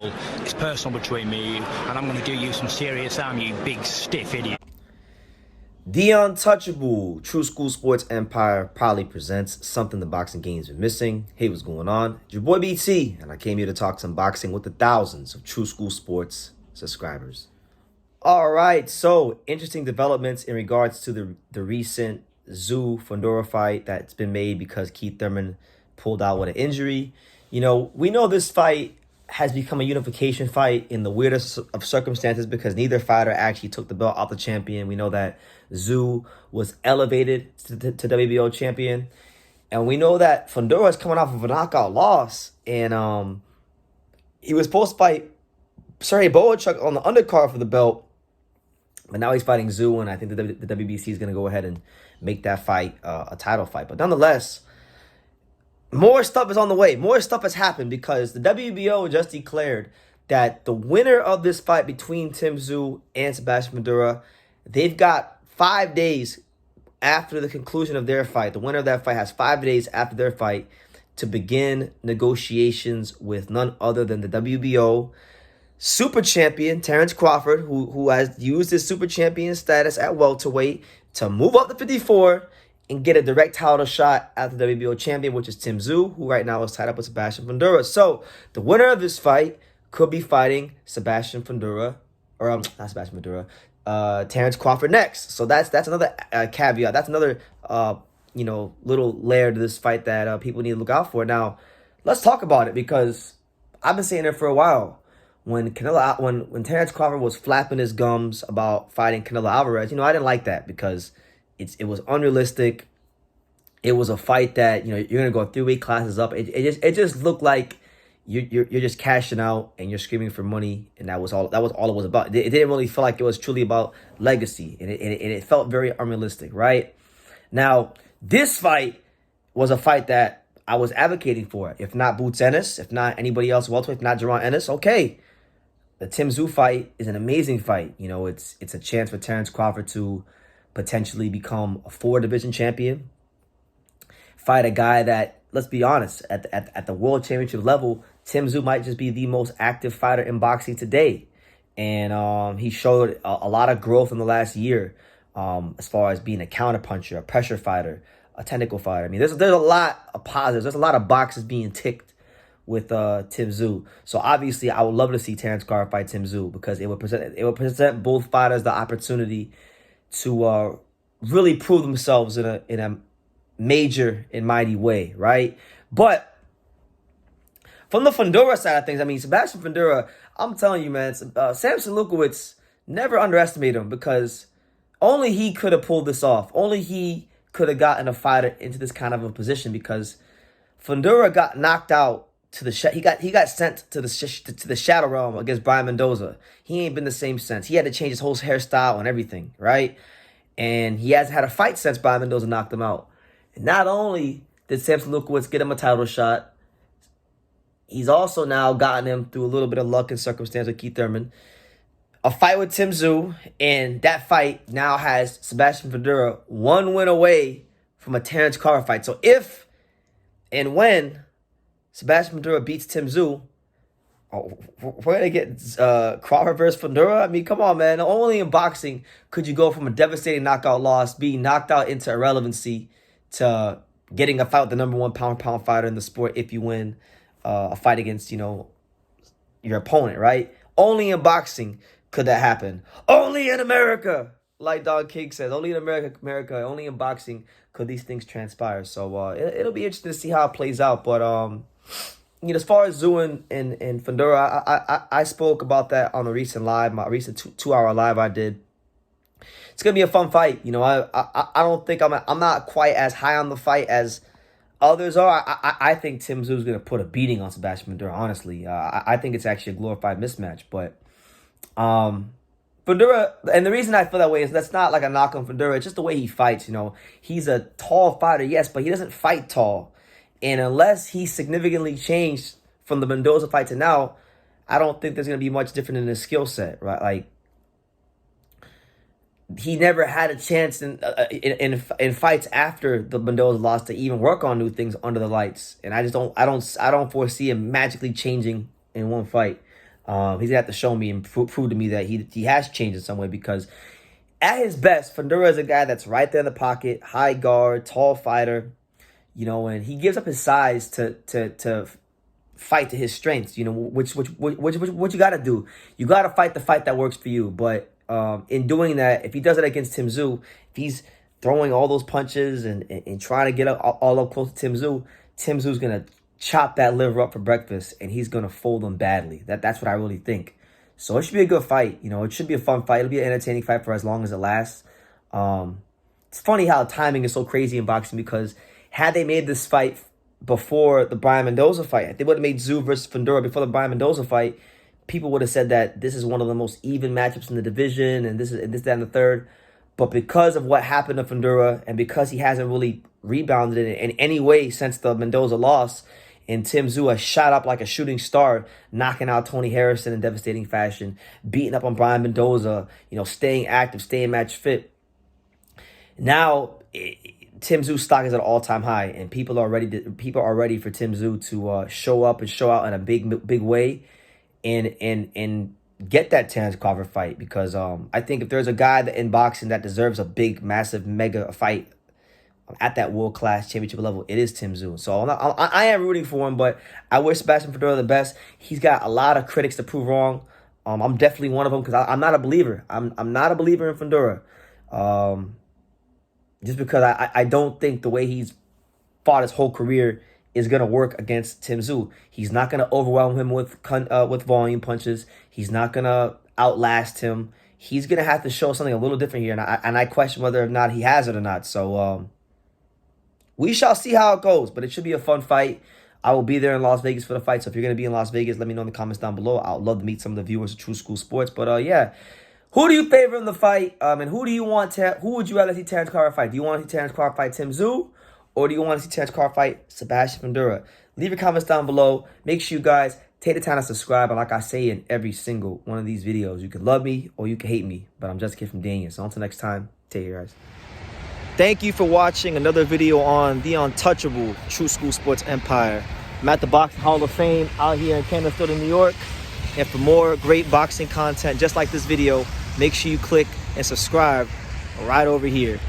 It's personal between me and you, and I'm going to do you some serious harm, you big stiff idiot. The Untouchable True School Sports Empire proudly presents something the boxing game's been missing. Hey, what's going on? It's your boy BT, and I came here to talk some boxing with the thousands of True School Sports subscribers. All right, so interesting developments in regards to the recent Tszyu-Fundora fight that's been made because Keith Thurman pulled out with an injury. You know, we know this fight has become a unification fight in the weirdest of circumstances because neither fighter actually took the belt off the champion. We know that Tszyu was elevated to WBO champion. And we know that Fundura is coming off of a knockout loss. And he was supposed to fight Sergey Boachuk on the undercard for the belt. But now he's fighting Tszyu, and I think the WBC is going to go ahead and make that fight a title fight. But nonetheless, more stuff is on the way. More stuff has happened because the WBO just declared that the winner of this fight between Tszyu and Sebastian Fundura, they've got 5 days after the conclusion of their fight. The winner of that fight has 5 days after their fight to begin negotiations with none other than the WBO super champion, Terence Crawford, who has used his super champion status at welterweight to move up to 54 and get a direct title shot at the WBO champion, which is Tszyu, who right now is tied up with Sebastian Fundura. So the winner of this fight could be fighting Sebastian Fundura, or not Sebastian Fundura, Terence Crawford next. So that's another caveat. That's another little layer to this fight that people need to look out for. Now, let's talk about it because I've been saying it for a while. When Terence Crawford was flapping his gums about fighting Canelo Alvarez, I didn't like that because it was unrealistic. It was a fight that you're gonna go 3 weight classes up. It just looked like you're just cashing out and you're screaming for money, and that was all it was about. It didn't really feel like it was truly about legacy, and it felt very unrealistic. Right now, this fight was a fight that I was advocating for. If not Boots Ennis, if not anybody else welterweight, if not Jerron Ennis, okay. The Tszyu fight is an amazing fight. It's a chance for Terence Crawford to potentially become a 4-division champion. Fight a guy that, let's be honest, at the world championship level, Tszyu might just be the most active fighter in boxing today. And he showed a lot of growth in the last year as far as being a counterpuncher, a pressure fighter, a technical fighter. I mean, there's a lot of positives. There's a lot of boxes being ticked with Tszyu. So obviously, I would love to see Terence Crawford fight Tszyu because it would present both fighters the opportunity to really prove themselves in a major and mighty way, right? But from the Fundura side of things, I mean, Sebastian Fundura, I'm telling you, man, Samson Lukowicz, never underestimate him because only he could have pulled this off. Only he could have gotten a fighter into this kind of a position because Fundura got knocked out to the he got sent to the shadow realm against Brian Mendoza. He ain't been the same since. He had to change his whole hairstyle and everything, right? And he hasn't had a fight since Brian Mendoza knocked him out. And not only did Samson Lukowicz get him a title shot, he's also now gotten him through a little bit of luck and circumstance with Keith Thurman a fight with Tszyu, and that fight now has Sebastian Fundura 1 win away from a Terence Crawford fight. So if and when Sebastian Fundura beats Tszyu, we're going to get Crawford versus Fundura? I mean, come on, man. Only in boxing could you go from a devastating knockout loss, being knocked out into irrelevancy, to getting a fight with the #1 pound-for-pound fighter in the sport if you win a fight against, your opponent, right? Only in boxing could that happen. Only in America, like Don King says. Only in America, only in boxing could these things transpire. So it'll be interesting to see how it plays out. But as far as Tszyu and Fundura, I spoke about that on the recent live, my recent two-hour live I did. It's gonna be a fun fight. I don't think I'm not quite as high on the fight as others are. I think Tszyu is gonna put a beating on Sebastian Fundura. Honestly, I think it's actually a glorified mismatch. But Fundura, and the reason I feel that way is that's not like a knock on Fundura. It's just the way he fights. He's a tall fighter, yes, but he doesn't fight tall. And unless he's significantly changed from the Mendoza fight to now, I don't think there's going to be much different in his skill set, right? Like, he never had a chance in fights after the Mendoza loss to even work on new things under the lights. And I don't foresee him magically changing in one fight. He's gonna have to show me and prove to me that he has changed in some way, because at his best, Fundura is a guy that's right there in the pocket, high guard, tall fighter, you know, and he gives up his size to fight to his strengths, you know, which you got to do. You got to fight the fight that works for you. But in doing that, if he does it against Tszyu, if he's throwing all those punches and trying to get all up close to Tszyu's going to chop that liver up for breakfast, and he's going to fold him badly. That's what I really think. So it should be a good fight. You know, it should be a fun fight. It'll be an entertaining fight for as long as it lasts. It's funny how timing is so crazy in boxing, because had they made this fight before the Brian Mendoza fight, if they would have made Tszyu versus Fundura before the Brian Mendoza fight, people would have said that this is one of the most even matchups in the division, and this, that, and the third. But because of what happened to Fundura, and because he hasn't really rebounded in any way since the Mendoza loss, and Tszyu has shot up like a shooting star, knocking out Tony Harrison in devastating fashion, beating up on Brian Mendoza, you know, staying active, staying match fit. Now, Tszyu's stock is at an all-time high, and people are ready for Tszyu to show up and show out in a big way, and get that Terence Crawford fight, because I think if there's a guy in boxing that deserves a big, massive, mega fight at that world-class championship level, it is Tszyu. So I am rooting for him, but I wish Sebastian Fundura the best. He's got a lot of critics to prove wrong. I'm definitely one of them, because I'm not a believer. I'm not a believer in Fundura. Just because I don't think the way he's fought his whole career is going to work against Tszyu. He's not going to overwhelm him with volume punches. He's not going to outlast him. He's going to have to show something a little different here, and I question whether or not he has it or not. So we shall see how it goes, but it should be a fun fight. I will be there in Las Vegas for the fight, so if you're going to be in Las Vegas, let me know in the comments down below. I'd love to meet some of the viewers of True School Sports, but yeah. Who do you favor in the fight? And who would you rather see Terence Crawford fight? Do you want to see Terence Crawford fight Tszyu, or do you want to see Terence Crawford fight Sebastian Fundura? Leave your comments down below. Make sure you guys take the time to subscribe. And like I say in every single one of these videos, you can love me or you can hate me, but I'm just a kid from Daniel. So until next time, take care, guys. Thank you for watching another video on the untouchable True School Sports Empire. I'm at the Boxing Hall of Fame out here in Canada, New York. And for more great boxing content just like this video, make sure you click and subscribe right over here.